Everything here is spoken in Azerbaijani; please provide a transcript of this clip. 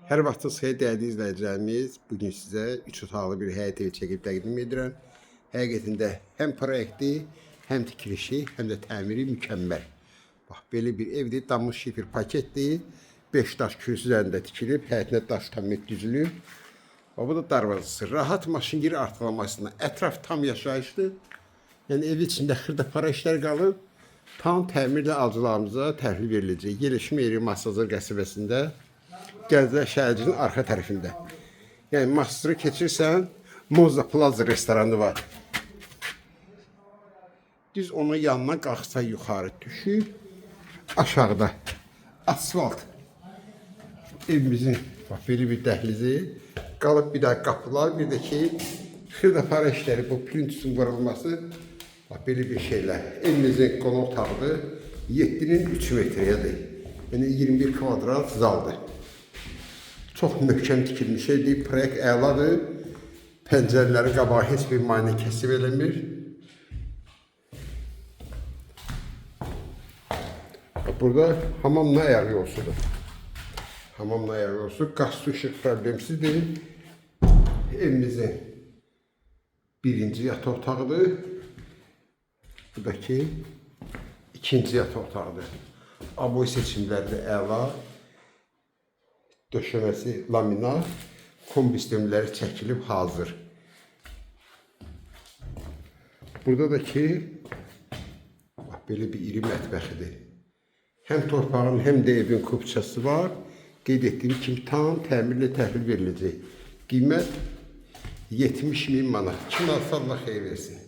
Hər vaxtınız xeyir dəyərli izləyicilərimiz. Bugün sizə 3 otaqlı bir həyət evi çəkib təqdim edirəm. Həqiqətində həm proyekti, həm tikilişi, həm də təmiri mükəmməl. Bax, belə bir evdir. Damız şifir paketdir. 5 daş kürsü üzərində tikilib, həyətinə daş tamir düzülüb. Bu da darvazası. Rahat maşın giri artılamasına. Ətraf tam yaşayışlı. Yəni ev içində xırda para işlər qalıb. Tam təmirlə alıcılarımıza təhvil veriləcək. Yerləşmə yeri Masazır qəsəbəsində. Gənclər şəhərcinin arxa tərəfində. Yəni Masazırı keçirsən, Moza Plaza restoranı var. Düz onun yanına qalxsa yuxarı düşür. Aşağıda asfalt. Evimizin bax, belə bir dəhlizi. Qalıb bir də qapılar, bir də ki, xırda para işləri, bu plintusun vurulması. Bax, belə bir şeylər. Evimizin qonaq otağıdır. 7-nin 3 metrəyədir. Yəni 21 kvadrat zaldır. Çox möhkəm tikilmiş şeydir, proyekt əladır. Pəncərələri qabağı heç bir maneə kəsib eləmir. Burada hamamla ayaq yolsudur. Hamamla ayaq yolsu, qaz su işıq problemsizdir. Evimizin birinci yataq otağıdır. Bu da ki, ikinci yataq otağıdır. Aboy seçimləri də əla. Döşəməsi laminat, kombi sistemləri çəkilib hazır. Burada da ki, bax, belə bir iri mətbəxidir. Həm torpağın, həm də evin kupçası var. Qeyd etdiyim kimi tam təmirlə təhvil veriləcək. Qiymət 70.000 manat. Kim alsa Allah xeyir versin.